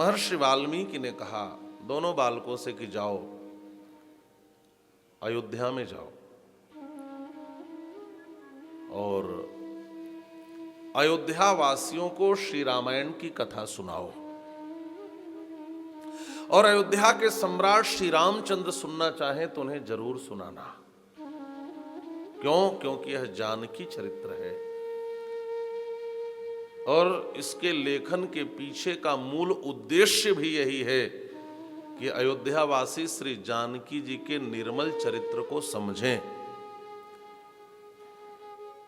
महर्षि वाल्मीकि ने कहा दोनों बालकों से कि जाओ अयोध्या में जाओ और अयोध्या वासियों को श्री रामायण की कथा सुनाओ और अयोध्या के सम्राट श्री रामचंद्र सुनना चाहें तो उन्हें जरूर सुनाना। क्यों? क्योंकि यह जानकी चरित्र है और इसके लेखन के पीछे का मूल उद्देश्य भी यही है कि अयोध्यावासी श्री जानकी जी के निर्मल चरित्र को समझें।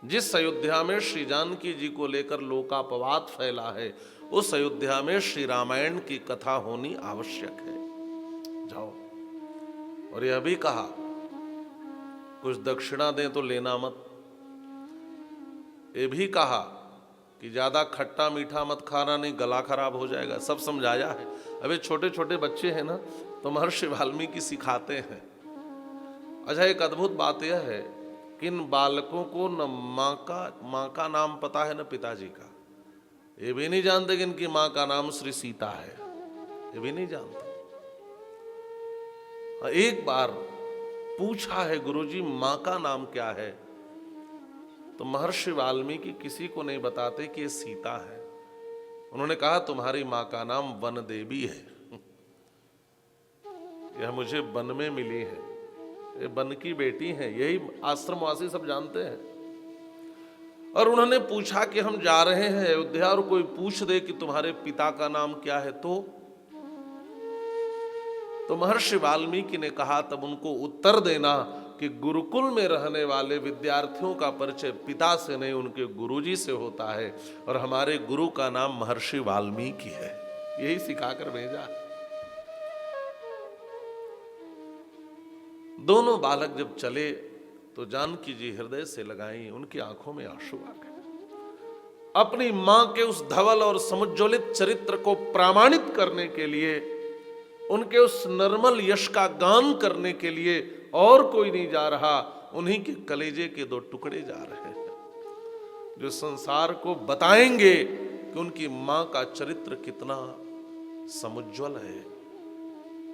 जिस अयोध्या में श्री जानकी जी को लेकर लोकापवाद फैला है उस अयोध्या में श्री रामायण की कथा होनी आवश्यक है। जाओ। और यह भी कहा कुछ दक्षिणा दें तो लेना मत। ये भी कहा कि ज्यादा खट्टा मीठा मत खाना, नहीं गला खराब हो जाएगा। सब समझाया है। अबे छोटे छोटे बच्चे हैं ना, तो महर्षि वाल्मीकि सिखाते हैं। अच्छा, एक अद्भुत बात यह है कि इन बालकों को न माँ का नाम पता है न पिताजी का। ये भी नहीं जानते कि इनकी माँ का नाम श्री सीता है, ये भी नहीं जानते। एक बार पूछा है गुरुजी माँ का नाम क्या है, तो महर्षि वाल्मीकि किसी को नहीं बताते कि ये सीता है। उन्होंने कहा तुम्हारी माँ का नाम वन देवी है, यह मुझे वन में मिली है, ये वन की बेटी है। यही आश्रमवासी सब जानते हैं। और उन्होंने पूछा कि हम जा रहे हैं अयोध्या और कोई पूछ दे कि तुम्हारे पिता का नाम क्या है तो महर्षि वाल्मीकि ने कहा तब उनको उत्तर देना कि गुरुकुल में रहने वाले विद्यार्थियों का परिचय पिता से नहीं उनके गुरुजी से होता है और हमारे गुरु का नाम महर्षि वाल्मीकि है। यही सिखाकर भेजा। दोनों बालक जब चले तो जानकी जी हृदय से लगाई, उनकी आंखों में आंसू आ गए। अपनी मां के उस धवल और समुज्ज्वलित चरित्र को प्रमाणित करने के लिए, उनके उस निर्मल यश का गान करने के लिए और कोई नहीं जा रहा, उन्हीं के कलेजे के दो टुकड़े जा रहे हैं जो संसार को बताएंगे कि उनकी मां का चरित्र कितना समुज्ज्वल है,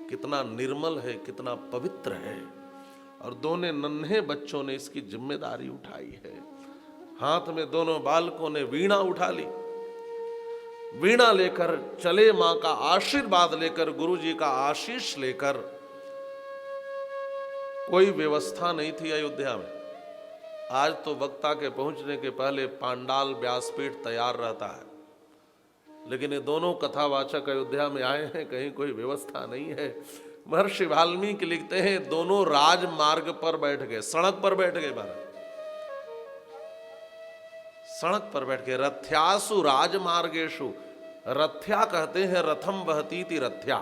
कितना निर्मल है, कितना पवित्र है। और दोनों नन्हे बच्चों ने इसकी जिम्मेदारी उठाई है। हाथ में दोनों बालकों ने वीणा उठा ली। वीणा लेकर चले, मां का आशीर्वाद लेकर, गुरुजी का आशीष लेकर। कोई व्यवस्था नहीं थी अयोध्या में। आज तो वक्ता के पहुंचने के पहले पांडाल व्यासपीठ तैयार रहता है, लेकिन ये दोनों कथावाचक अयोध्या में आए हैं, कहीं कोई व्यवस्था नहीं है। महर्षि वाल्मीकि लिखते हैं दोनों राजमार्ग पर बैठ गए, सड़क पर बैठ गए। महाराज सड़क पर बैठ गए। रथ्यासु राजमार्गेशु, रथ्या कहते हैं रथम वहतीति रथ्या।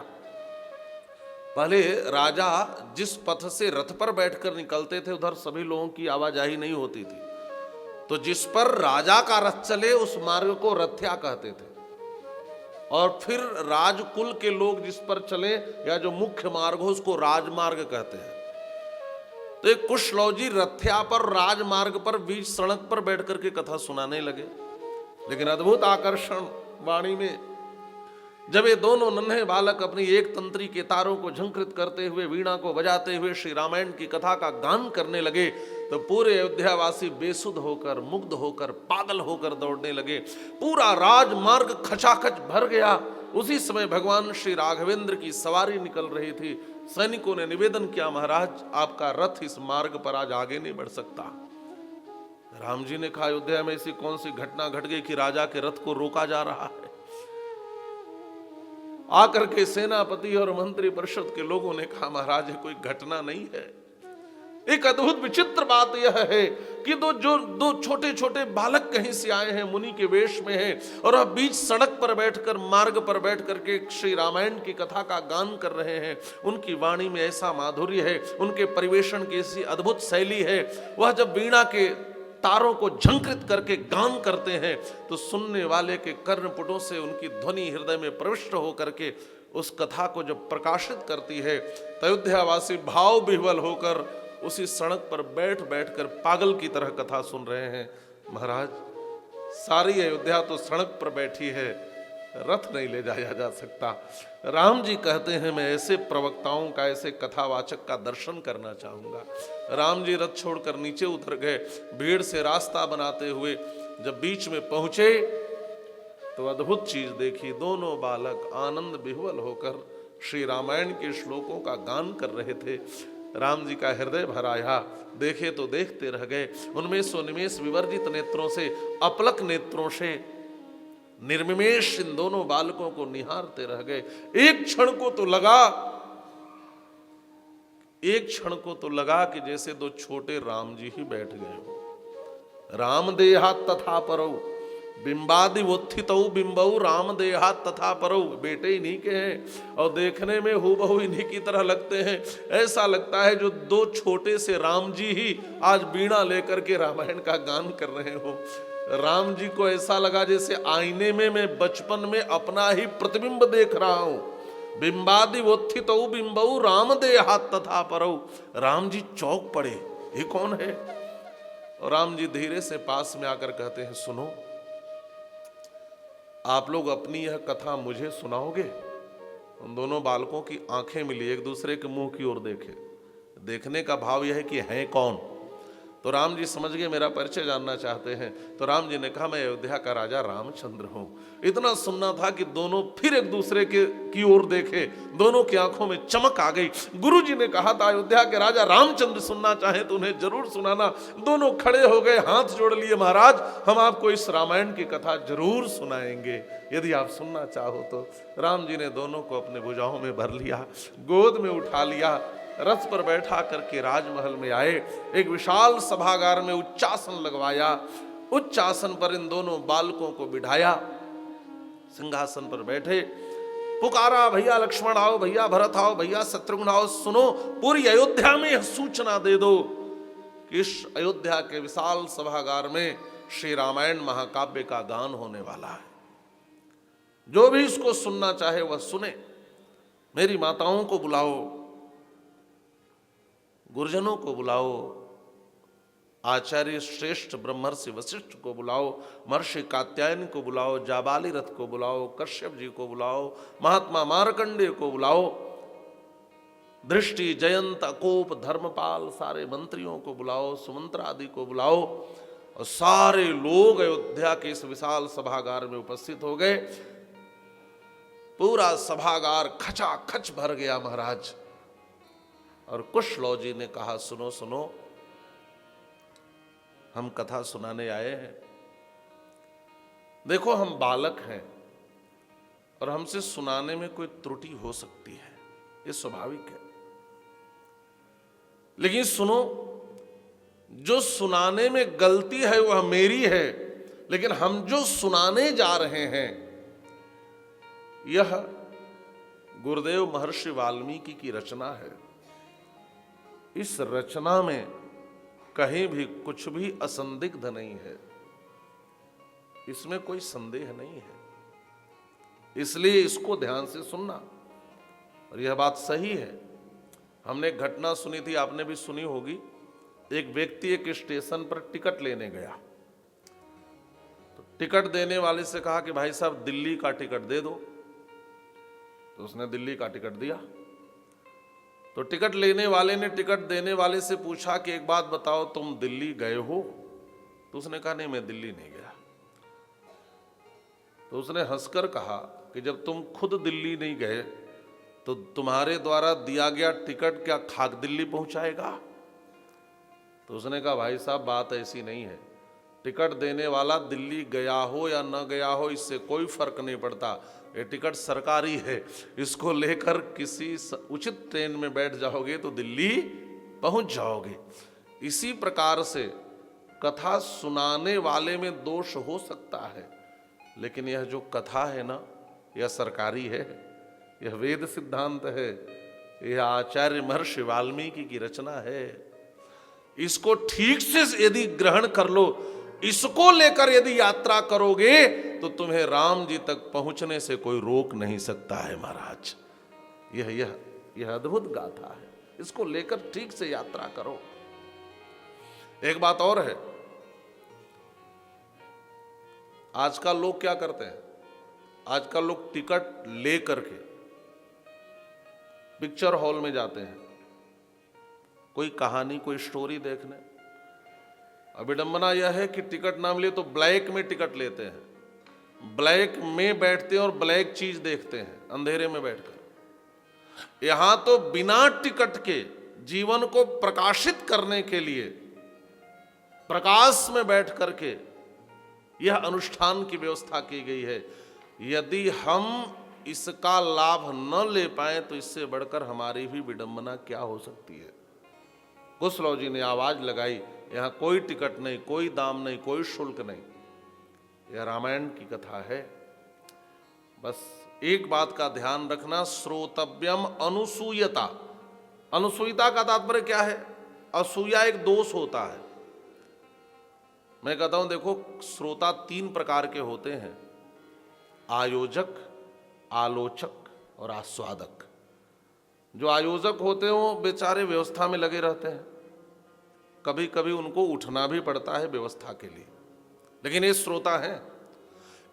पहले राजा जिस पथ से रथ पर बैठकर निकलते थे उधर सभी लोगों की आवाजाही नहीं होती थी, तो जिस पर राजा का रथ चले उस मार्ग को रथ्या कहते थे। और फिर राजकुल के लोग जिस पर चले या जो मुख्य मार्ग हो उसको राजमार्ग कहते हैं। तो एक कुशलौजी रथ्या पर, राजमार्ग पर, बीच सड़क पर बैठ करके कथा सुनाने लगे। लेकिन अद्भुत आकर्षण वाणी में जब ये दोनों नन्हे बालक अपनी एक तंत्री के तारों को झंकृत करते हुए, वीणा को बजाते हुए श्री रामायण की कथा का गान करने लगे तो पूरे अयोध्यावासी बेसुध होकर, मुग्ध होकर, पागल होकर दौड़ने लगे। पूरा राजमार्ग खचाखच भर गया। उसी समय भगवान श्री राघवेंद्र की सवारी निकल रही थी। सैनिकों ने निवेदन किया महाराज आपका रथ इस मार्ग पर आज आगे नहीं बढ़ सकता। राम जी ने कहा अयोध्या में ऐसी कौन सी घटना घट गई कि राजा के रथ को रोका जा रहा है। आकर के सेनापति और मंत्री परिषद के लोगों ने कहा महाराज कोई घटना नहीं है। एक अद्भुत विचित्र बात यह है कि दो छोटे छोटे बालक कहीं से आए हैं, मुनि के वेश में हैं और अब बीच सड़क पर बैठकर, मार्ग पर बैठ करके श्री रामायण की कथा का गान कर रहे हैं। उनकी वाणी में ऐसा माधुर्य है, उनके परिवेशन की ऐसी अद्भुत शैली है। वह जब वीणा के तारों को झंकृत करके गान करते हैं तो सुनने वाले के कर्णपुटों से उनकी ध्वनि हृदय में प्रविष्ट होकर के उस कथा को जब प्रकाशित करती है तो अयोध्यावासी भाव विह्वल होकर उसी सड़क पर बैठ बैठकर पागल की तरह कथा सुन रहे हैं। महाराज सारी अयोध्या तो सड़क पर बैठी है, रथ नहीं ले जाया जा सकता। राम जी कहते हैं मैं ऐसे प्रवक्ताओं का, ऐसे कथावाचक का दर्शन करना चाहूंगा। राम जी रथ छोड़कर नीचे उतर गए, भीड़ से रास्ता बनाते हुए जब बीच में पहुंचे तो अद्भुत चीज देखी। दोनों बालक आनंद विह्वल होकर श्री रामायण के श्लोकों का गान कर रहे थे। राम जी का हृदय भर आया, देखे तो देखते रह गए। उनमें सोनिमेष विवर्जित नेत्रों से, अपलक नेत्रों से निर्मिमेश इन दोनों बालकों को निहारते रह गए। एक क्षण को तो लगा कि जैसे दो छोटे राम जी ही बैठ गए हो। राम देहा तथा परौ बिंबादि उत्थितौ बिंबौ राम देहा तथा परौ। बेटे इन्हीं के हैं और देखने में हूबहू इन्हीं की तरह लगते हैं। ऐसा लगता है जो दो छोटे से राम जी ही आज बीड़ा लेकर के रामायण का गान कर रहे हो। राम जी को ऐसा लगा जैसे आईने में मैं बचपन में अपना ही प्रतिबिंब देख रहा हूं। बिंबादि उत्थितौ बिंबौ राम देहा तथा परौ। राम जी चौंक पड़े, ये कौन है? और राम जी धीरे से पास में आकर कहते हैं, सुनो, आप लोग अपनी यह कथा मुझे सुनाओगे? उन दोनों बालकों की आंखें मिली, एक दूसरे के मुंह की ओर देखे। देखने का भाव यह है कि हैं कौन? तो राम जी समझ गए मेरा परिचय जानना चाहते हैं। तो राम जी ने कहा मैं अयोध्या का राजा रामचंद्र हूं। इतना सुनना था कि दोनों फिर एक दूसरे की ओर देखे, दोनों की आंखों में चमक आ गई। गुरु जी ने कहा था अयोध्या के राजा रामचंद्र सुनना चाहे तो उन्हें जरूर सुनाना। दोनों खड़े हो गए, हाथ जोड़ लिए, महाराज हम आपको इस रामायण की कथा जरूर सुनाएंगे यदि आप सुनना चाहो तो। राम जी ने दोनों को अपने भुजाओं में भर लिया, गोद में उठा लिया, रथ पर बैठा करके राजमहल में आए। एक विशाल सभागार में उच्चासन लगवाया, उच्च आसन पर इन दोनों बालकों को बिठाया, सिंहासन पर बैठे। पुकारा, भैया लक्ष्मण आओ, भैया भरत आओ, भैया शत्रुघ्न आओ, सुनो पूरी अयोध्या में यह सूचना दे दो कि इस अयोध्या के विशाल सभागार में श्री रामायण महाकाव्य का गान होने वाला है। जो भी इसको सुनना चाहे वह सुने। मेरी माताओं को बुलाओ, गुरुजनों को बुलाओ, आचार्य श्रेष्ठ ब्रह्मर्षि वशिष्ठ को बुलाओ, महर्षि कात्यायन को बुलाओ, जाबाली रथ को बुलाओ, कश्यप जी को बुलाओ, महात्मा मार्कंडेय को बुलाओ, दृष्टि, जयंत, अकोप, धर्मपाल, सारे मंत्रियों को बुलाओ, सुमंत्र आदि को बुलाओ। और सारे लोग अयोध्या के इस विशाल सभागार में उपस्थित हो गए। पूरा सभागार खचाखच भर गया महाराज। और कुशलौ जी ने कहा, सुनो सुनो, हम कथा सुनाने आए हैं। देखो हम बालक हैं और हमसे सुनाने में कोई त्रुटि हो सकती है, ये स्वाभाविक है। लेकिन सुनो, जो सुनाने में गलती है वह मेरी है, लेकिन हम जो सुनाने जा रहे हैं यह गुरुदेव महर्षि वाल्मीकि की रचना है। इस रचना में कहीं भी कुछ भी असंदिग्ध नहीं है, इसमें कोई संदेह नहीं है। इसलिए इसको ध्यान से सुनना। और यह बात सही है। हमने एक घटना सुनी थी, आपने भी सुनी होगी। एक व्यक्ति एक स्टेशन पर टिकट लेने गया, तो टिकट देने वाले से कहा कि भाई साहब दिल्ली का टिकट दे दो। तो उसने दिल्ली का टिकट दिया। तो टिकट लेने वाले ने टिकट देने वाले से पूछा कि एक बात बताओ, तुम दिल्ली गए हो? तो उसने कहा नहीं, मैं दिल्ली नहीं गया। तो उसने हंसकर कहा कि जब तुम खुद दिल्ली नहीं गए तो तुम्हारे द्वारा दिया गया टिकट क्या खाक दिल्ली पहुंचाएगा? तो उसने कहा भाई साहब बात ऐसी नहीं है, टिकट देने वाला दिल्ली गया हो या न गया हो इससे कोई फर्क नहीं पड़ता। ये टिकट सरकारी है, इसको लेकर किसी उचित ट्रेन में बैठ जाओगे तो दिल्ली पहुंच जाओगे। इसी प्रकार से कथा सुनाने वाले में दोष हो सकता है, लेकिन यह जो कथा है ना, यह सरकारी है, यह वेद सिद्धांत है, यह आचार्य महर्षि वाल्मीकि की रचना है। इसको ठीक से यदि ग्रहण कर लो, इसको लेकर यदि यात्रा करोगे तो तुम्हें राम जी तक पहुंचने से कोई रोक नहीं सकता है महाराज। यह अद्भुत गाथा है, इसको लेकर ठीक से यात्रा करो। एक बात और है, आजकल लोग क्या करते हैं, आजकल लोग टिकट ले करके पिक्चर हॉल में जाते हैं कोई कहानी कोई स्टोरी देखने। विडंबना यह है कि टिकट ना मिले तो ब्लैक में टिकट लेते हैं, ब्लैक में बैठते हैं और ब्लैक चीज देखते हैं अंधेरे में बैठकर। यहां तो बिना टिकट के जीवन को प्रकाशित करने के लिए प्रकाश में बैठ करके यह अनुष्ठान की व्यवस्था की गई है। यदि हम इसका लाभ न ले पाए तो इससे बढ़कर हमारी भी विडंबना क्या हो सकती है। कुशलव जी ने आवाज लगाई, यहां कोई टिकट नहीं, कोई दाम नहीं, कोई शुल्क नहीं। यह रामायण की कथा है। बस एक बात का ध्यान रखना, श्रोतव्यम अनुसूयता। अनुसूयता का तात्पर्य क्या है? असूया एक दोष होता है। मैं कहता हूं देखो, श्रोता 3 प्रकार के होते हैं, आयोजक, आलोचक और आस्वादक। जो आयोजक होते हैं वो बेचारे व्यवस्था में लगे रहते हैं, कभी कभी उनको उठना भी पड़ता है व्यवस्था के लिए, लेकिन ये श्रोता हैं।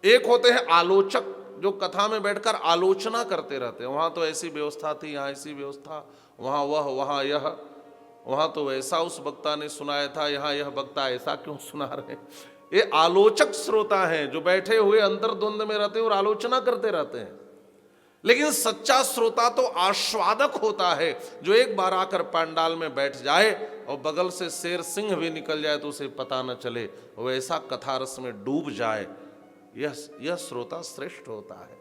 एक होते हैं आलोचक, जो कथा में बैठकर आलोचना करते रहते हैं। वहां तो ऐसी व्यवस्था थी, यहाँ ऐसी व्यवस्था, वहां वह, वहां यह, वहां तो ऐसा उस वक्ता ने सुनाया था, यहाँ यह वक्ता ऐसा क्यों सुना रहे। ये आलोचक श्रोता हैं जो बैठे हुए अंतर्द्वंद में रहते हैं और आलोचना करते रहते हैं। लेकिन सच्चा श्रोता तो आस्वादक होता है, जो एक बार आकर पंडाल में बैठ जाए और बगल से शेर सिंह भी निकल जाए तो उसे पता न चले, वो ऐसा कथा रस में डूब जाए। यह श्रोता श्रेष्ठ होता है।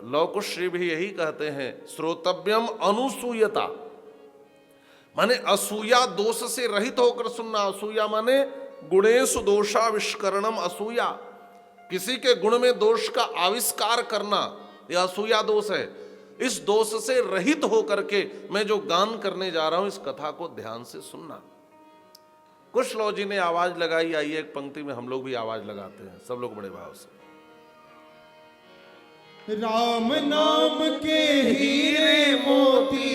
लौकुश श्री भी यही कहते हैं, श्रोतव्यम अनुसूयता, माने असूया दोष से रहित होकर सुनना। असूया माने गुणेषु दोषाविष्करणम असूया, किसी के गुण में दोष का आविष्कार करना, यह असूया दोष है। इस दोष से रहित होकर के मैं जो गान करने जा रहा हूं, इस कथा को ध्यान से सुनना। कुशलव जी ने आवाज लगाई, आइए एक पंक्ति में हम लोग भी आवाज लगाते हैं, सब लोग बड़े भाव से। राम नाम के हीरे मोती,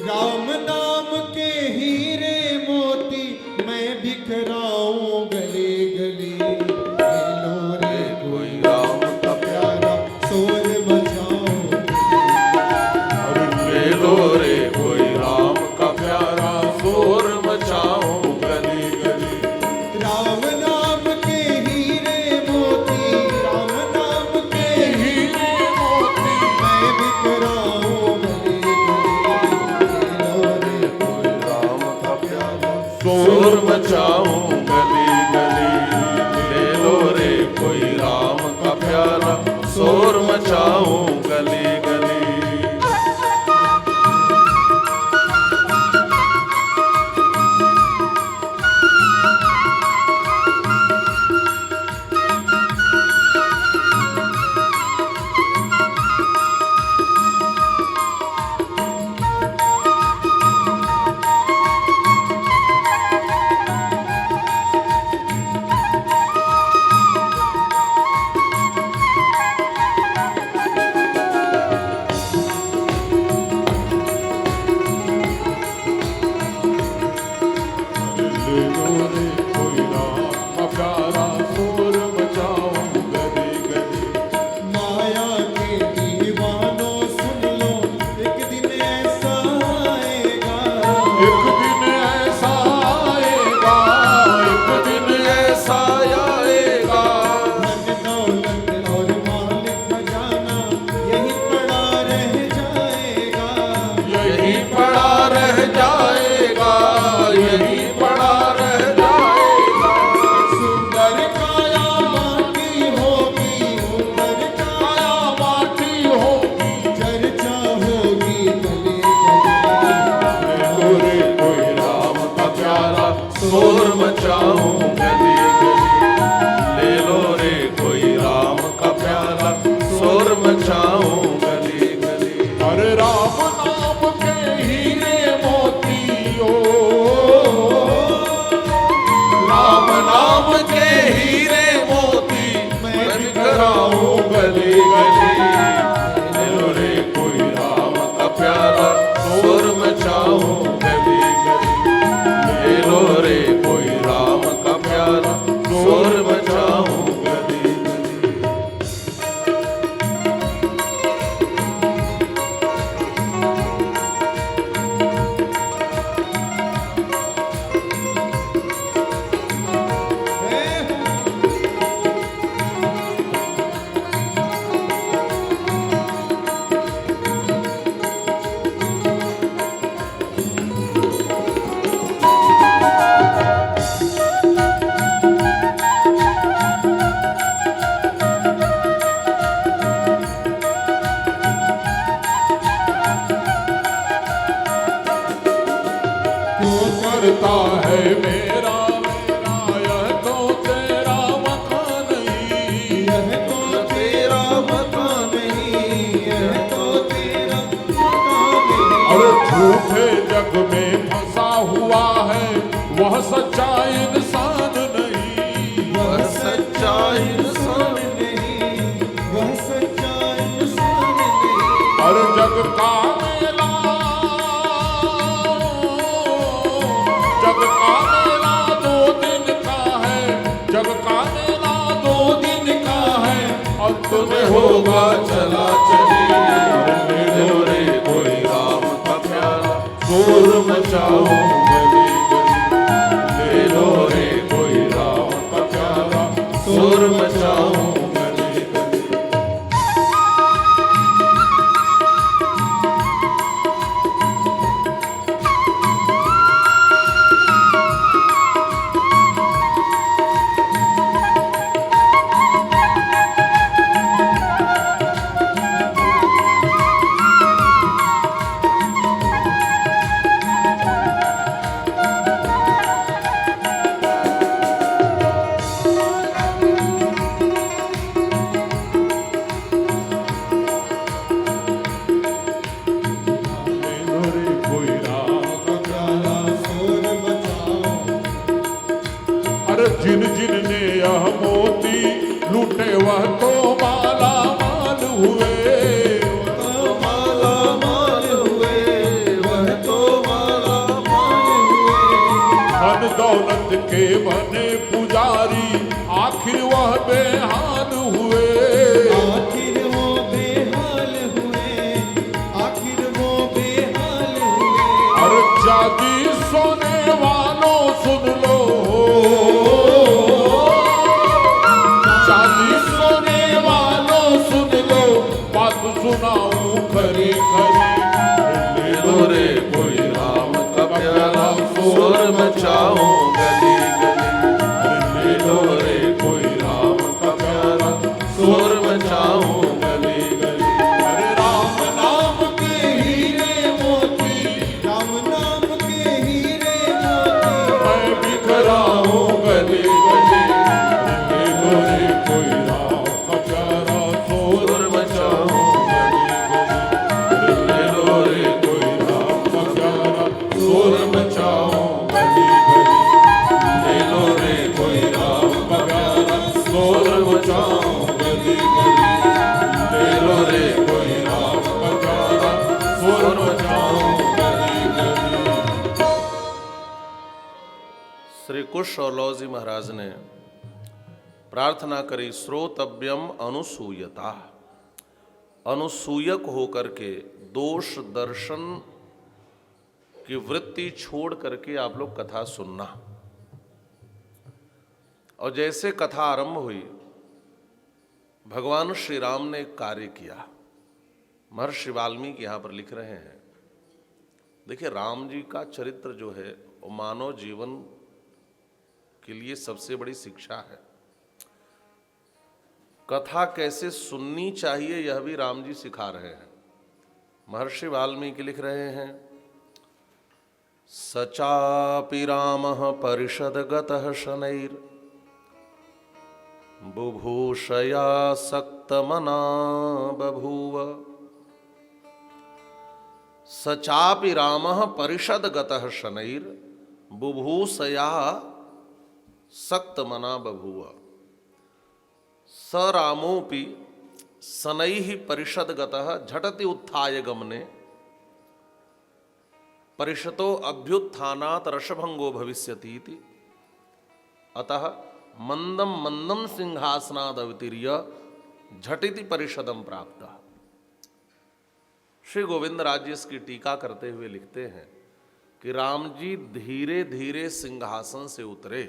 राम नाम के हीरे मोती, मैं बिखराऊं गली गली। लो रे कोई राम का प्यारा शोर मचाओ, अरे लो रे कोई राम का प्यारा शोर मचाओ गली गली। राम नाम के हीरे मोती, राम नाम के हीरे मोती, मैं बिखराऊं गली गली। लो रे कोई राम का प्यारा शोर मचाऊं गली गली। ले लो रे कोई राम का प्यारा शोर मचाऊं गली गली। का मेला, जग का मेला 2 दिन का है, जग का मेला 2 दिन का है, अंत में होगा चला चली। ले लो रे कोई राम का प्याला, शोर मचाओ गली गली। ले लो रे कोई राम का प्याला, शोर मचाओ गली गली। ले लो रे कोई राम का प्याला, शोर मचाओ। अरे जिन जिन ने यह मोती लूटे वह तो माला माल हुए। तो माला माल हुए, वह तो माला माल हुए। धन दौलत के बने पुजारी, आखिर वह बेहाल हुए। आखिर वो बेहाल हुए, आखिर वो बेहाल हुए। अरे चांदी सोने वालों सुन लो, चांदी सोने वालों सुन लो, बात सुनाऊं खरी खरी। ले लो रे कोई राम का प्याला, शोर मचाओ गली गली। ले लो रे कोई राम का प्याला, शोर मचाओ गली गली। अरे राम नाम के हीरे मोती, राम नाम के हीरे मोती। मैं बिखराऊं गली गली। ले लो रे कोई राम का प्यारा, शोर मचाओ गली गली। ले लो रे कोई राम का प्यारा, शोर मचाओ गली गली। ले लो रे कोई राम का प्यारा, शोर मचाओ गली गली। ले लो रे कोई राम का प्यारा, शोर मचाओ गली गली। श्री कुश और लौजी महाराज ने प्रार्थना करी, श्रोतव्यम अनुसूयता, अनुसूयक होकर के दोष दर्शन की वृत्ति छोड़ करके आप लोग कथा सुनना। और जैसे कथा आरंभ हुई, भगवान श्री राम ने एक कार्य किया। महर्षि वाल्मीकि यहां पर लिख रहे हैं, देखिए राम जी का चरित्र जो है वो मानव जीवन के लिए सबसे बड़ी शिक्षा है। कथा कैसे सुननी चाहिए यह भी राम जी सिखा रहे हैं। महर्षि वाल्मीकि लिख रहे हैं, सचापि रामः परिषदगतः शनैर् बुभूषया सक्तमना बभूव। सचापि रामः परिषदगतः शनैर् बुभूषया सक्तमना बभूव। स रामोपि शनैः परिषदगतः झटति उत्थाय गमने परिषतो अभ्युत्थानात् रसभंगो भविष्यति इति। अतः मंदम मंदम सिंहासनाद अवतीर्य झटिति परिषदम प्राप्त। श्री गोविंद राज जी इसकी टीका करते हुए लिखते हैं कि राम जी धीरे धीरे सिंहासन से उतरे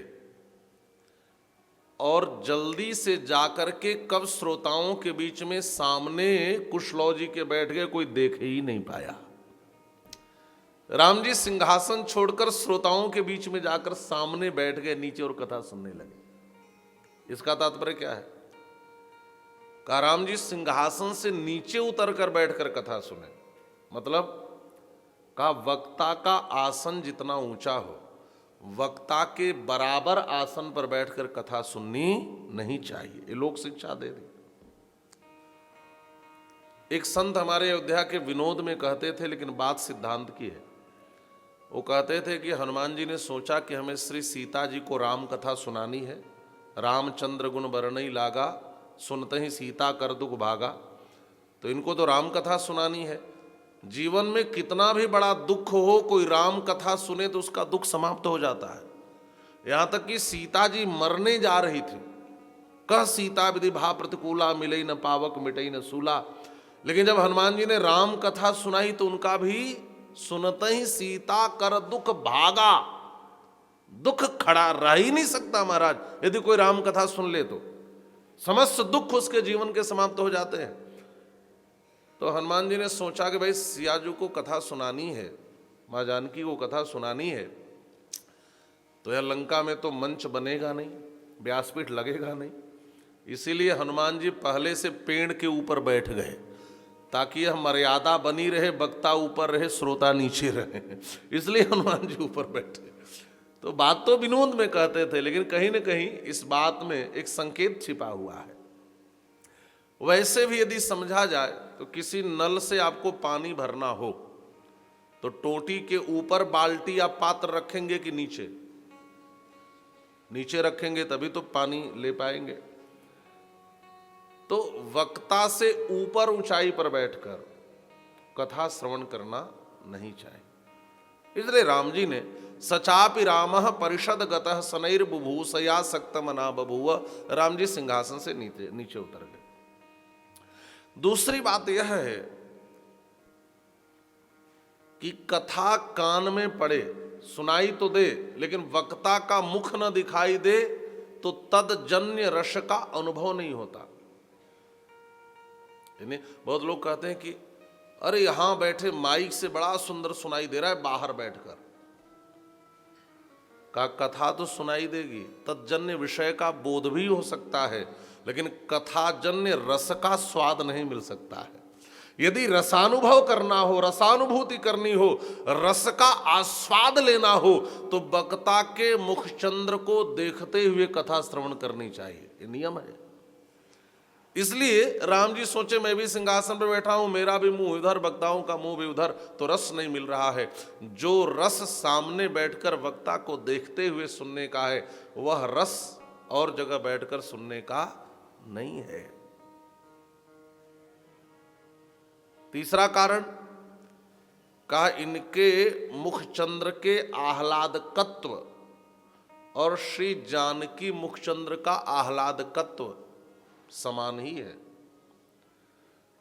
और जल्दी से जाकर के कब श्रोताओं के बीच में सामने कुशलौ जी के बैठ गए, कोई देख ही नहीं पाया। राम जी सिंहासन छोड़कर श्रोताओं के बीच में जाकर सामने बैठ गए नीचे और कथा सुनने लगे। इसका तात्पर्य क्या है? का राम जी सिंहासन से नीचे उतरकर बैठकर कथा सुने, मतलब का वक्ता का आसन जितना ऊंचा हो, वक्ता के बराबर आसन पर बैठकर कथा सुननी नहीं चाहिए। ये लोक शिक्षा दे दी। एक संत हमारे अयोध्या के विनोद में कहते थे, लेकिन बात सिद्धांत की है। वो कहते थे कि हनुमान जी ने सोचा कि हमें श्री सीता जी को राम कथा सुनानी है। रामचंद्र गुण बरनई लागा, सुनते ही सीता कर दुख भागा। तो इनको तो राम कथा सुनानी है। जीवन में कितना भी बड़ा दुख हो, कोई राम कथा सुने तो उसका दुख समाप्त हो जाता है। यहां तक कि सीता जी मरने जा रही थी, कह सीता विधि भा प्रतिकूला, मिले न पावक मिटई न सूला, लेकिन जब हनुमान जी ने राम कथा सुनाई तो उनका भी सुनते ही सीता कर दुख भागा। दुख खड़ा रह ही नहीं सकता महाराज, यदि कोई राम कथा सुन ले तो समस्त दुख उसके जीवन के समाप्त हो जाते हैं। तो हनुमान जी ने सोचा कि भाई सियाजू को कथा सुनानी है, माँ जानकी को कथा सुनानी है, तो यह लंका में तो मंच बनेगा नहीं, व्यासपीठ लगेगा नहीं, इसीलिए हनुमान जी पहले से पेड़ के ऊपर बैठ गए ताकि यह मर्यादा बनी रहे, वक्ता ऊपर रहे, श्रोता नीचे रहे, इसलिए हनुमान जी ऊपर बैठे। तो बात तो विनोद में कहते थे, लेकिन कहीं न कहीं इस बात में एक संकेत छिपा हुआ है। वैसे भी यदि समझा जाए तो किसी नल से आपको पानी भरना हो तो टोटी के ऊपर बाल्टी या पात्र रखेंगे कि नीचे? नीचे रखेंगे तभी तो पानी ले पाएंगे। तो वक्ता से ऊपर ऊंचाई पर बैठकर कथा श्रवण करना नहीं चाहिए। इसलिए राम जी ने सचापि रामः परिषद गतः सनैर बुभूषया सक्त मना बभूव, राम जी सिंहासन से नीचे उतर गए। दूसरी बात यह है कि कथा कान में पड़े, सुनाई तो दे, लेकिन वक्ता का मुख न दिखाई दे तो तदजन्य रस का अनुभव नहीं होता। बहुत लोग कहते हैं कि अरे यहां बैठे माइक से बड़ा सुंदर सुनाई दे रहा है, बाहर बैठकर का कथा तो सुनाई देगी, तत्जन्य विषय का बोध भी हो सकता है, लेकिन कथाजन्य रस का स्वाद नहीं मिल सकता है। यदि रसानुभव करना हो, रसानुभूति करनी हो, रस का आस्वाद लेना हो, तो वक्ता के मुखचंद्र को देखते हुए कथा श्रवण करनी चाहिए, ये नियम है। इसलिए राम जी सोचे मैं भी सिंहासन पर बैठा हूं, मेरा भी मुंह इधर, वक्ताओं का मुंह भी उधर, तो रस नहीं मिल रहा है। जो रस सामने बैठकर वक्ता को देखते हुए सुनने का है, वह रस और जगह बैठकर सुनने का नहीं है। तीसरा कारण कहा, इनके मुखचंद्र के आह्लादकत्व और श्री जानकी मुखचंद्र का आह्लादकत्व समान ही है।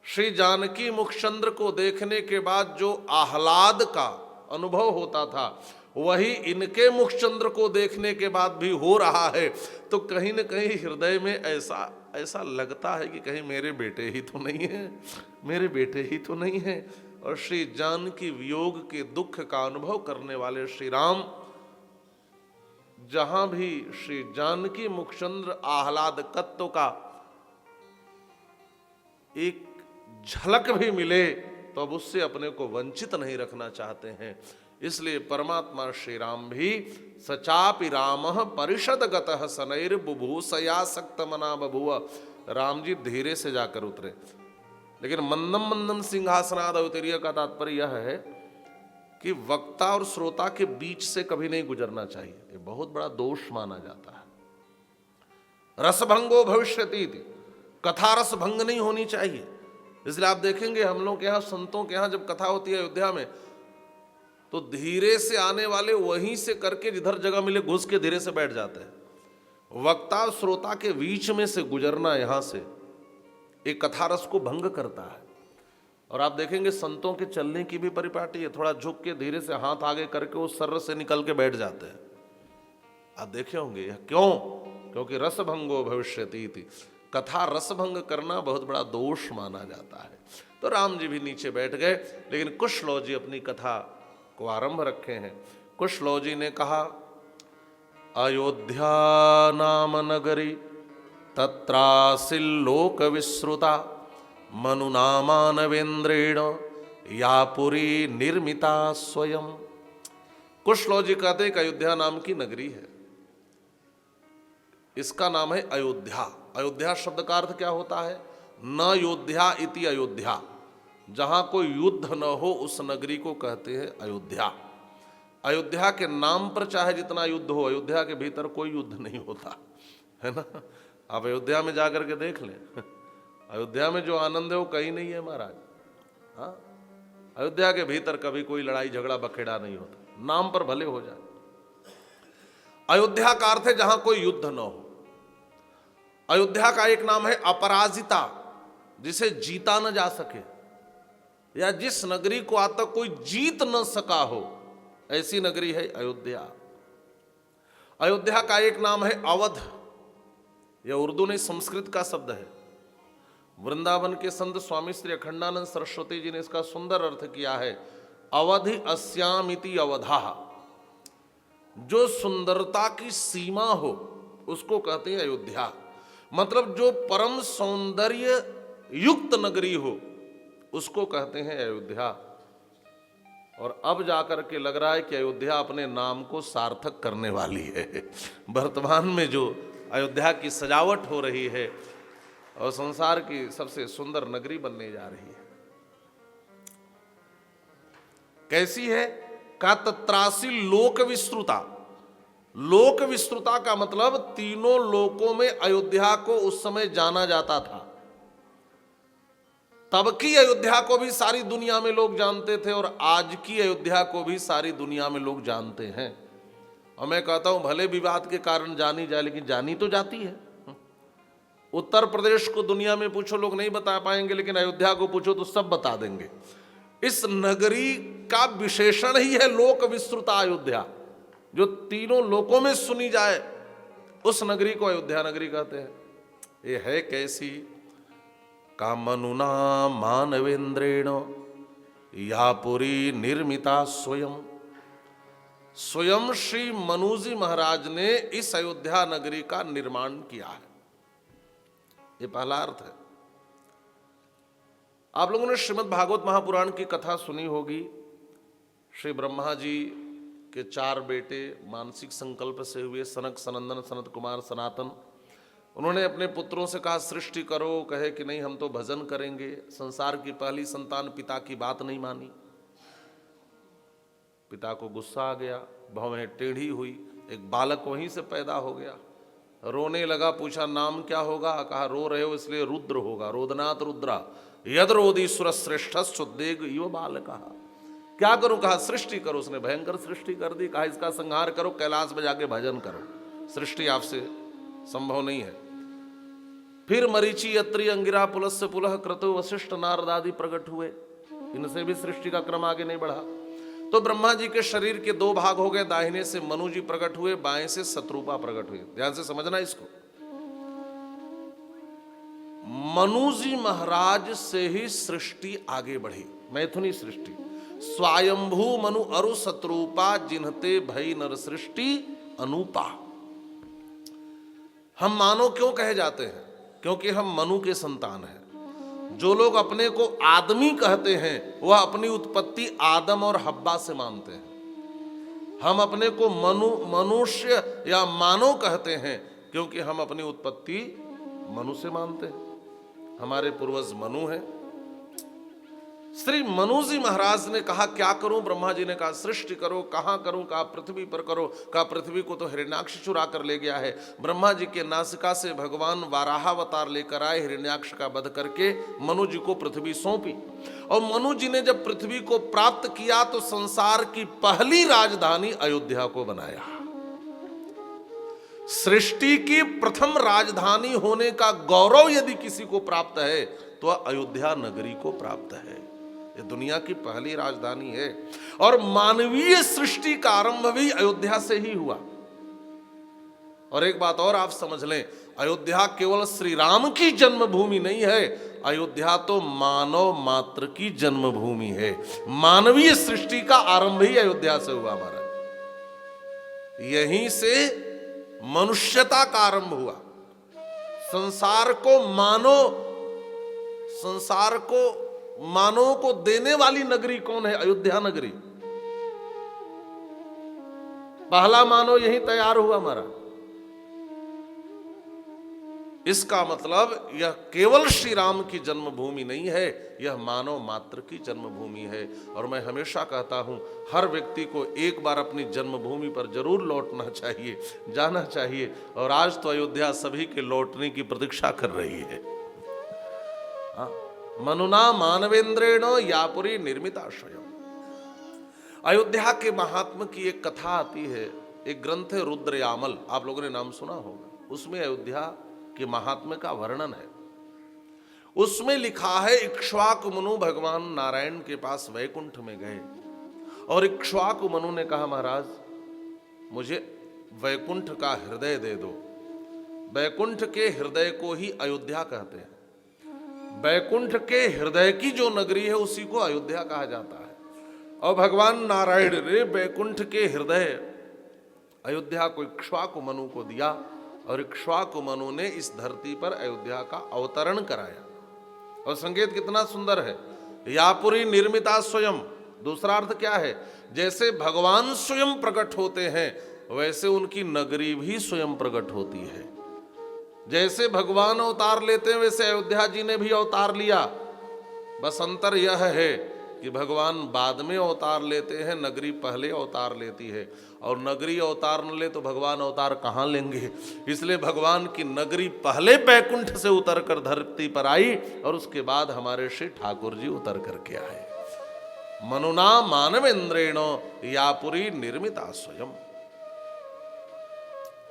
श्री जानकी मुखचंद्र को देखने के बाद जो आह्लाद का अनुभव होता था, वही इनके मुखचंद्र को देखने के बाद भी हो रहा है। तो कहीं न कहीं हृदय में ऐसा लगता है कि कहीं मेरे बेटे ही तो नहीं है, मेरे बेटे ही तो नहीं है। और श्री जानकी वियोग के दुख का अनुभव करने वाले श्री राम, जहां भी श्री जानकी मुखचंद्र आह्लादकत्व का एक झलक भी मिले तो अब उससे अपने को वंचित नहीं रखना चाहते हैं। इसलिए परमात्मा श्री राम भी सचापि रामः परिषद गतः सनैर बुभूषया सक्त मना बभूव, राम जी धीरे से जाकर उतरे। लेकिन मंदम मंदम सिंहासनाद अवतरीय का तात्पर्य यह है कि वक्ता और श्रोता के बीच से कभी नहीं गुजरना चाहिए, ये बहुत बड़ा दोष माना जाता है। रसभंगो भविष्यति, कथा रस भंग नहीं होनी चाहिए। इसलिए आप देखेंगे हम लोग के यहाँ, संतों के यहाँ जब कथा होती है अयोध्या में, तो धीरे से आने वाले वहीं से करके जिधर जगह मिले घुस के धीरे से बैठ जाते हैं। वक्ता श्रोता के बीच में से गुजरना यहाँ से एक कथा रस को भंग करता है। और आप देखेंगे संतों के चलने की भी परिपाटी है, थोड़ा झुक के धीरे से हाथ आगे करके वो सर्र से निकल के बैठ जाते हैं। आप देखे होंगे यह क्यों? क्योंकि रसभंगो भविष्यति, कथा रसभंग करना बहुत बड़ा दोष माना जाता है। तो राम जी भी नीचे बैठ गए, लेकिन कुशलौ जी अपनी कथा को आरंभ रखे हैं। कुशलौ जी ने कहा, अयोध्या नाम नगरी तत्रासिल्लोक विश्रुता मनुनामानवेंद्रेण या पुरी निर्मिता स्वयं। कुशलौ जी कहते हैं कि अयोध्या नाम की नगरी है, इसका नाम है अयोध्या। अयोध्या शब्द का अर्थ क्या होता है? न योध्या इति अयोध्या, जहां कोई युद्ध न हो उस नगरी को कहते हैं अयोध्या। अयोध्या के नाम पर चाहे जितना युद्ध हो, अयोध्या के भीतर कोई युद्ध नहीं होता है ना। आप अयोध्या में जाकर के देख लें, अयोध्या में जो आनंद है वो कहीं नहीं है महाराज। हाँ, अयोध्या के भीतर कभी कोई लड़ाई झगड़ा बखेड़ा नहीं होता, नाम पर भले हो जाए। अयोध्या का अर्थ है जहां कोई युद्ध न हो। अयोध्या का एक नाम है अपराजिता, जिसे जीता न जा सके, या जिस नगरी को आज तक कोई जीत न सका हो, ऐसी नगरी है अयोध्या। अयोध्या का एक नाम है अवध, यह उर्दू नहीं संस्कृत का शब्द है। वृंदावन के संत स्वामी श्री अखंडानंद सरस्वती जी ने इसका सुंदर अर्थ किया है, अवधि अस्यामिति अवधा। जो सुंदरता की सीमा हो उसको कहते हैं अयोध्या, मतलब जो परम सौंदर्य युक्त नगरी हो उसको कहते हैं अयोध्या। और अब जाकर के लग रहा है कि अयोध्या अपने नाम को सार्थक करने वाली है। वर्तमान में जो अयोध्या की सजावट हो रही है और संसार की सबसे सुंदर नगरी बनने जा रही है। कैसी है? का तत्रासी लोक विस्तृता। लोक विस्तृता का मतलब तीनों लोकों में अयोध्या को उस समय जाना जाता था। तब की अयोध्या को भी सारी दुनिया में लोग जानते थे और आज की अयोध्या को भी सारी दुनिया में लोग जानते हैं। और मैं कहता हूं भले विवाद के कारण जानी जाए, लेकिन जानी तो जाती है। उत्तर प्रदेश को दुनिया में पूछो लोग नहीं बता पाएंगे, लेकिन अयोध्या को पूछो तो सब बता देंगे। इस नगरी का विशेषण ही है लोक विस्तृता अयोध्या, जो तीनों लोकों में सुनी जाए उस नगरी को अयोध्या नगरी कहते हैं। ये है कैसी? कामनुना मानवेंद्रेण या पुरी निर्मिता स्वयं। स्वयं श्री मनु जी महाराज ने इस अयोध्या नगरी का निर्माण किया है। ये पहला अर्थ है। आप लोगों ने श्रीमद् भागवत महापुराण की कथा सुनी होगी। श्री ब्रह्मा जी के 4 बेटे मानसिक संकल्प से हुए, सनक, सनंदन, सनत कुमार, सनातन। उन्होंने अपने पुत्रों से कहा सृष्टि करो, कहे कि नहीं हम तो भजन करेंगे। संसार की पहली संतान पिता की बात नहीं मानी। पिता को गुस्सा आ गया, भवें टेढ़ी हुई, एक बालक वहीं से पैदा हो गया। रोने लगा, पूछा नाम क्या होगा? कहा रो रहे हो इसलिए रुद्र होगा, रोदनाथ रुद्रा यद रोदीश्वर श्रेष्ठ सुदेग इव बालक। क्या करूं? कहा सृष्टि करो। उसने भयंकर सृष्टि कर दी। कहा इसका संहार करो, कैलाश में जाके भजन करो, सृष्टि आपसे संभव नहीं है। फिर मरीचि, अत्रि, अंगिरा, पुलस्स्य पुलह, क्रतु, वशिष्ठ, नारद आदि प्रकट हुए। इनसे भी सृष्टि का क्रम आगे नहीं बढ़ा। तो ब्रह्मा जी के शरीर के 2 भाग हो गए। दाहिने से मनु जी प्रकट हुए, बाएं से शत्रुपा प्रकट हुए। ध्यान से समझना इसको। मनु जी महाराज से ही सृष्टि आगे बढ़ी, मैथुनी सृष्टि। स्वयंभू मनु अरु शत्रुपा, जिन्हते भई नर सृष्टि अनुपा। हम मानव क्यों कहे जाते हैं? क्योंकि हम मनु के संतान हैं। जो लोग अपने को आदमी कहते हैं वह अपनी उत्पत्ति आदम और हब्बा से मानते हैं। हम अपने को मनुष्य या मानव कहते हैं क्योंकि हम अपनी उत्पत्ति मनु से मानते हैं। हमारे पूर्वज मनु हैं। श्री मनु जी महाराज ने कहा क्या करूं? ब्रह्मा जी ने कहा सृष्टि करो। कहां करूं? कहा पृथ्वी पर करो। कहा पृथ्वी को तो हिरण्याक्ष चुरा कर ले गया है। ब्रह्मा जी के नासिका से भगवान वाराहावतार लेकर आए, हिरण्याक्ष का वध करके मनु जी को पृथ्वी सौंपी। और मनु जी ने जब पृथ्वी को प्राप्त किया तो संसार की पहली राजधानी अयोध्या को बनाया। सृष्टि की प्रथम राजधानी होने का गौरव यदि किसी को प्राप्त है तो अयोध्या नगरी को प्राप्त है। ये दुनिया की पहली राजधानी है। और मानवीय सृष्टि का आरंभ भी अयोध्या से ही हुआ। और एक बात और आप समझ लें, अयोध्या केवल श्री राम की जन्मभूमि नहीं है, अयोध्या तो मानव मात्र की जन्मभूमि है। मानवीय सृष्टि का आरंभ ही अयोध्या से हुआ हमारा। यहीं से मनुष्यता का आरंभ हुआ। संसार को मानव को देने वाली नगरी कौन है? अयोध्या नगरी। पहला मानव यही तैयार हुआ हमारा। इसका मतलब यह केवल श्री राम की जन्मभूमि नहीं है, यह मानव मात्र की जन्मभूमि है। और मैं हमेशा कहता हूं हर व्यक्ति को एक बार अपनी जन्मभूमि पर जरूर लौटना चाहिए, जाना चाहिए। और आज तो अयोध्या सभी के लौटने की प्रतीक्षा कर रही है। मनुना मानवेंद्रेण यापुरी निर्मिता स्वयं। अयोध्या के महात्म की एक कथा आती है, एक ग्रंथ है रुद्रयामल, आप लोगों ने नाम सुना होगा। उसमें अयोध्या के महात्म्य का वर्णन है। उसमें लिखा है, इक्ष्वाकु मनु भगवान नारायण के पास वैकुंठ में गए और इक्ष्वाकु मनु ने कहा, महाराज मुझे वैकुंठ का हृदय दे दो। वैकुंठ के हृदय को ही अयोध्या कहते हैं। वैकुंठ के हृदय की जो नगरी है उसी को अयोध्या कहा जाता है। और भगवान नारायण ने वैकुंठ के हृदय अयोध्या को इक्ष्वाकु मनु को दिया और इक्ष्वाकु मनु ने इस धरती पर अयोध्या का अवतरण कराया। और संकेत कितना सुंदर है, यापुरी निर्मिता स्वयं। दूसरा अर्थ क्या है, जैसे भगवान स्वयं प्रकट होते हैं वैसे उनकी नगरी भी स्वयं प्रकट होती है। जैसे भगवान अवतार लेते हैं वैसे अयोध्या जी ने भी अवतार लिया। बस अंतर यह है कि भगवान बाद में अवतार लेते हैं, नगरी पहले अवतार लेती है। और नगरी अवतार न ले तो भगवान अवतार कहाँ लेंगे। इसलिए भगवान की नगरी पहले बैकुंठ से उतर कर धरती पर आई और उसके बाद हमारे श्री ठाकुर जी उतर करके आए। मनुना मानवेंद्रेण यापुरी निर्मिता स्वयं।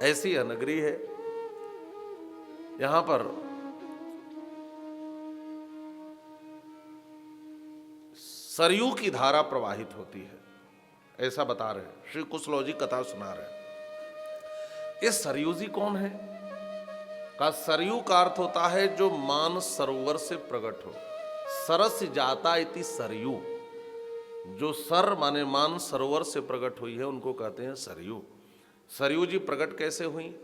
ऐसी यह नगरी है। यहां पर सरयू की धारा प्रवाहित होती है, ऐसा बता रहे हैं श्री कुशलो जी, कथा सुना रहे हैं। ये सरयू जी कौन है? का सरयू का अर्थ होता है जो मान सरोवर से प्रकट हो। सरस जाता इति सरयू। जो सर माने मान सरोवर से प्रकट हुई है उनको कहते हैं सरयू। सरयू जी प्रकट कैसे हुई?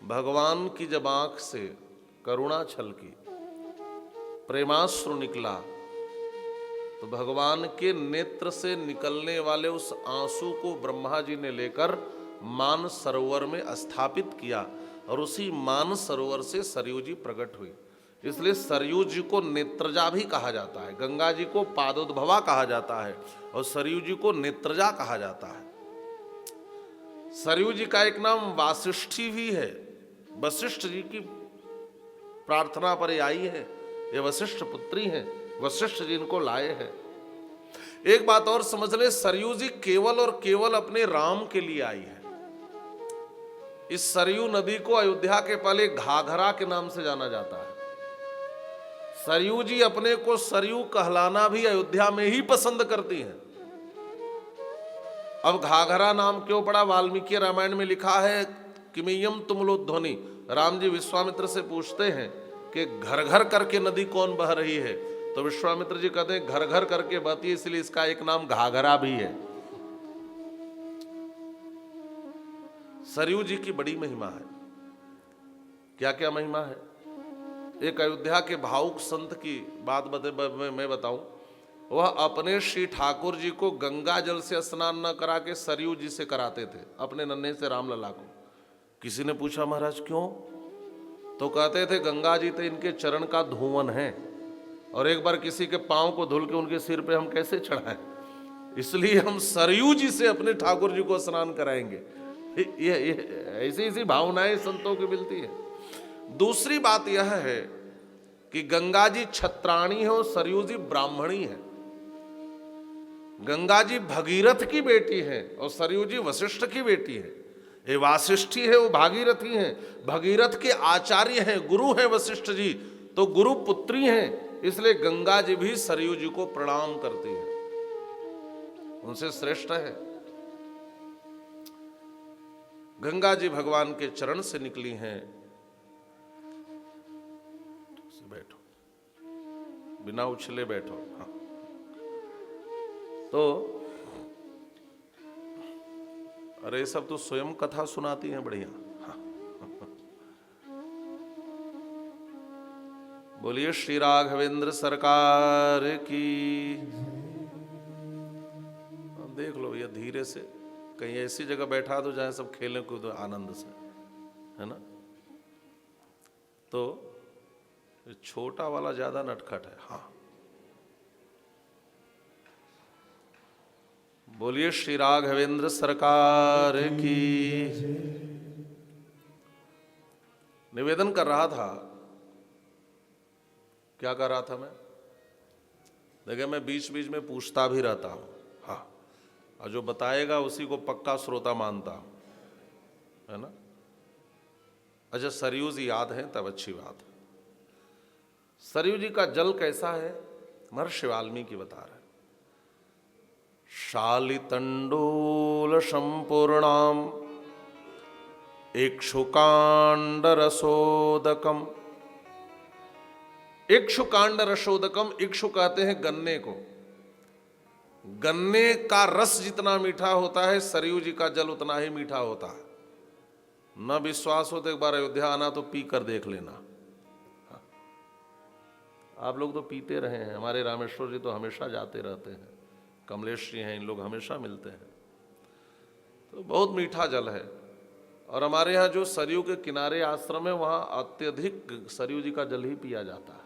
भगवान की जब आंख से करुणा छलकी, प्रेमाश्रु निकला, तो भगवान के नेत्र से निकलने वाले उस आंसू को ब्रह्मा जी ने लेकर मान सरोवर में स्थापित किया और उसी मान सरोवर से सरयू जी प्रकट हुई। इसलिए सरयू जी को नेत्रजा भी कहा जाता है। गंगा जी को पादोद्भवा कहा जाता है और सरयू जी को नेत्रजा कहा जाता है। सरयू जी का एक नाम वासिष्ठी भी है। वशिष्ठ जी की प्रार्थना पर आई है, ये वशिष्ठ पुत्री हैं, वशिष्ठ जी इनको लाए हैं। एक बात और समझ ले, सरयू जी केवल और केवल अपने राम के लिए आई है। इस सरयू नदी को अयोध्या के पहले घाघरा के नाम से जाना जाता है। सरयू जी अपने को सरयू कहलाना भी अयोध्या में ही पसंद करती हैं। अब घाघरा नाम क्यों पड़ा? वाल्मीकि रामायण में लिखा है, किमियम तुमलोध्वनि। राम जी विश्वामित्र से पूछते हैं कि घर घर करके नदी कौन बह रही है, तो विश्वामित्र जी कहते हैं घर घर करके बहती है, इसलिए इसका एक नाम घाघरा भी है। सरयू जी की बड़ी महिमा है। क्या क्या महिमा है? एक अयोध्या के भावुक संत की बात मैं बताऊं। वह अपने श्री ठाकुर जी को गंगा जल से स्नान न करा के सरयू जी से कराते थे, अपने नन्हे से रामलला को। किसी ने पूछा, महाराज क्यों? तो कहते थे गंगा जी तो इनके चरण का धुवन है और एक बार किसी के पांव को धुल के उनके सिर पे हम कैसे चढ़ाएं, इसलिए हम सरयू जी से अपने ठाकुर जी को स्नान कराएंगे। ये ऐसी भावनाएं संतों की मिलती है। दूसरी बात यह है कि गंगा जी छत्राणी है और सरयू जी ब्राह्मणी है। गंगा जी भगीरथ की बेटी है और सरयू जी वशिष्ठ की बेटी है। ये वासिष्ठी है, वो भागीरथी हैं। भगीरथ के आचार्य हैं, गुरु हैं वशिष्ठ जी, तो गुरु पुत्री हैं। इसलिए गंगा जी भी सरयू जी को प्रणाम करती है, उनसे श्रेष्ठ है। गंगा जी भगवान के चरण से निकली हैं। बैठो, बिना उछले बैठो। हाँ, तो अरे सब तो स्वयं कथा सुनाती हैं, बढ़िया। हाँ। बोलिए श्री राघवेंद्र सरकार की। देख लो ये धीरे से, कहीं ऐसी जगह बैठा दो जहां सब खेलें कूदो आनंद से, है ना। तो छोटा वाला ज्यादा नटखट है। हाँ, बोलिए श्री राघवेंद्र सरकार की। निवेदन कर रहा था, क्या कर रहा था मैं? देखिए मैं बीच बीच में पूछता भी रहता हूँ, हाँ, और जो बताएगा उसी को पक्का श्रोता मानता हूँ, है ना। अच्छा, सरयू जी याद है तब अच्छी बात है। सरयू जी का जल कैसा है, महर्षि वाल्मीकि बता रहे। शालितंडूल संपूर्णाम इक्षुकांड रसोदकम। इक्षुकांड रसोदकम, इक्षु कहते हैं गन्ने को। गन्ने का रस जितना मीठा होता है, सरयू जी का जल उतना ही मीठा होता है। न विश्वास हो तो एक बार अयोध्या आना तो पी कर देख लेना। हाँ। आप लोग तो पीते रहे हैं, हमारे रामेश्वर जी तो हमेशा जाते रहते हैं, कमलेश जी हैं, इन लोग हमेशा मिलते हैं। तो बहुत मीठा जल है। और हमारे यहाँ जो सरयू के किनारे आश्रम है, वहाँ अत्यधिक सरयू जी का जल ही पिया जाता है।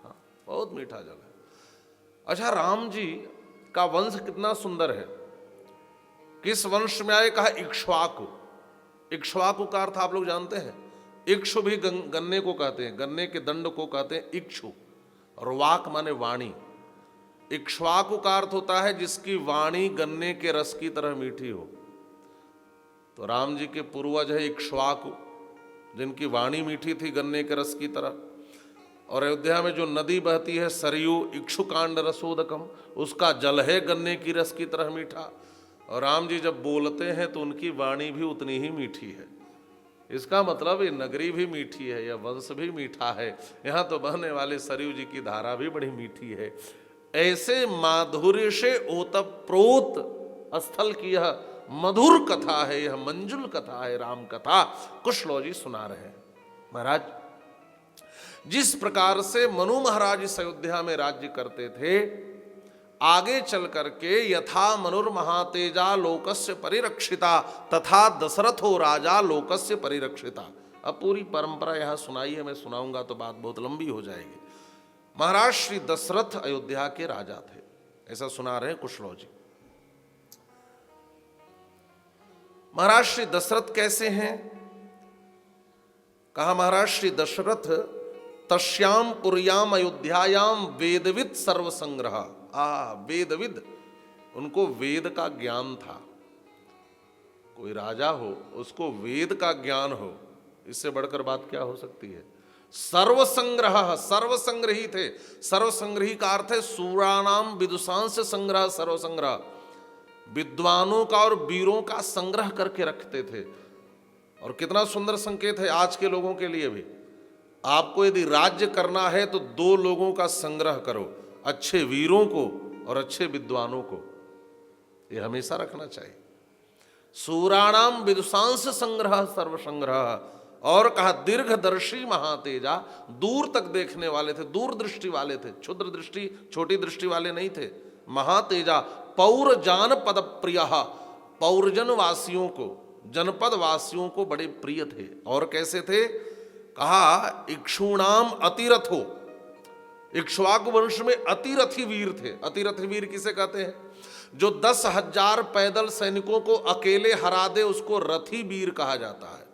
हाँ, बहुत मीठा जल है। अच्छा, राम जी का वंश कितना सुंदर है। किस वंश में आए, कहा इक्ष्वाकु। इक्ष्वाकु का अर्थ आप लोग जानते हैं, इक्षु भी गन्ने को कहते हैं, गन्ने के दंड को कहते हैं इक्षु, और वाक माने वाणी। इक्ष्वाकु का अर्थ होता है जिसकी वाणी गन्ने के रस की तरह मीठी हो। तो राम जी के पूर्वज है इक्ष्वाकु, जिनकी वाणी मीठी थी गन्ने के रस की तरह। और अयोध्या में जो नदी बहती है सरयू, इक्षुकांड रसोदकम, उसका जल है गन्ने की रस की तरह मीठा। और राम जी जब बोलते हैं तो उनकी वाणी भी उतनी ही मीठी है। इसका मतलब ये नगरी भी मीठी है, यह वंश भी मीठा है, यहाँ तो बहने वाले सरयू जी की धारा भी बड़ी मीठी है। ऐसे माधुर्य से ओतप्रोत स्थल की यह मधुर कथा है, यह मंजुल कथा है, राम कथा कुशलो जी सुना रहे हैं। महाराज, जिस प्रकार से मनु महाराज इस अयोध्या में राज्य करते थे, आगे चल करके यथा मनुर्महातेजा लोकस्य परिरक्षिता तथा दशरथो राजा लोकस्य परिरक्षिता। अब पूरी परंपरा यहां सुनाई है, मैं सुनाऊंगा तो बात बहुत लंबी हो जाएगी। महाराज श्री दशरथ अयोध्या के राजा थे, ऐसा सुना रहे हैं कुशलो जी। महाराज श्री दशरथ कैसे हैं, कहा महाराज श्री दशरथ तस्याम पुर्याम अयोध्यायाम वेदविद सर्वसंग्रह। वेदविद, उनको वेद का ज्ञान था। कोई राजा हो उसको वेद का ज्ञान हो, इससे बढ़कर बात क्या हो सकती है। सर्वसंग्रह, सर्वसंग्रही थे। सर्वसंग्रही का अर्थ है सूराणाम विदुषांश संग्रह, सर्वसंग्रह, विद्वानों का और वीरों का संग्रह करके रखते थे। और कितना सुंदर संकेत है आज के लोगों के लिए भी। आपको यदि राज्य करना है तो दो लोगों का संग्रह करो, अच्छे वीरों को और अच्छे विद्वानों को, ये हमेशा रखना चाहिए। सूराणाम विदुषांश संग्रह सर्वसंग्रह। और कहा दीर्घदर्शी महातेजा, दूर तक देखने वाले थे, दूरदृष्टि वाले थे, क्षुद्र दृष्टि छोटी दृष्टि वाले नहीं थे। महातेजा पौरजान पद प्रिय, पौरजन वासियों को, जनपद वासियों को बड़े प्रिय थे। और कैसे थे, कहा इक्षुणाम अतिरथो, इक्ष्वाकु वंश में अतिरथी वीर थे। अतिरथी वीर किसे कहते हैं, जो 10,000 पैदल सैनिकों को अकेले हरा दे उसको रथी वीर कहा जाता है।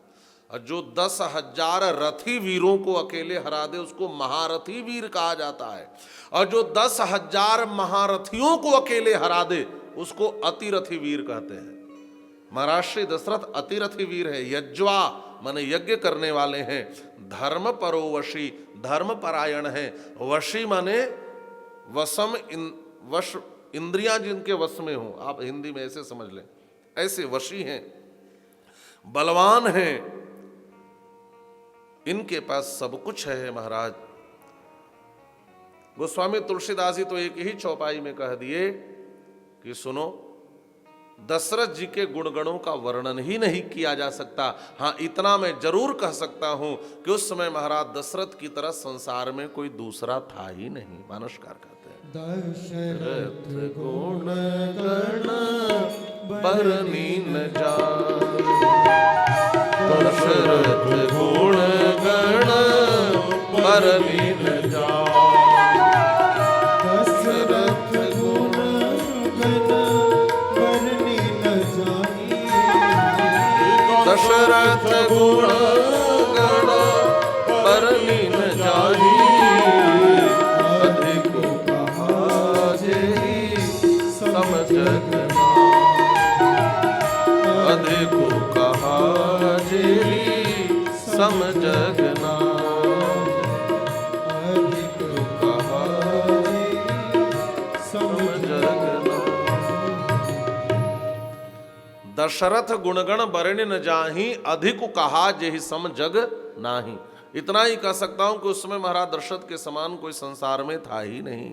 और जो 10,000 रथी वीरों को अकेले हरा दे उसको महारथी वीर कहा जाता है। और जो 10,000 महारथियों को अकेले हरा दे उसको अतिरथी वीर कहते हैं। महाराज श्री दशरथ अतिरथी वीर है। यज्वा माने यज्ञ करने वाले हैं। धर्म परोवशी, धर्म परायण है। वशी माने वशम, वश इंद्रियां जिनके वश में हो, आप हिंदी में ऐसे समझ लें, ऐसे वशी हैं, बलवान हैं, इनके पास सब कुछ है। महाराज गोस्वामी तुलसीदास जी तो एक ही चौपाई में कह दिए कि सुनो, दशरथ जी के गुणगणों का वर्णन ही नहीं किया जा सकता। हाँ, इतना मैं जरूर कह सकता हूं कि उस समय महाराज दशरथ की तरह संसार में कोई दूसरा था ही नहीं। मानसकार कहते हैं दशरथ गुण गण बरनी न जान, दशरथ गुण गण बरनी न जान, दशरथ गुण गण बरनी न जानी, दशरथ गुण गण बरनी न जानी, अधिक कहा जग अधिक कहा जेहि सम जग अधिक कहा सम जग दशरथ गुणगण बरनि न जाहि अधिक कहा जेहि सम जग नाही। इतना ही कह सकता हूं कि उस समय महाराज दशरथ के समान कोई संसार में था ही नहीं।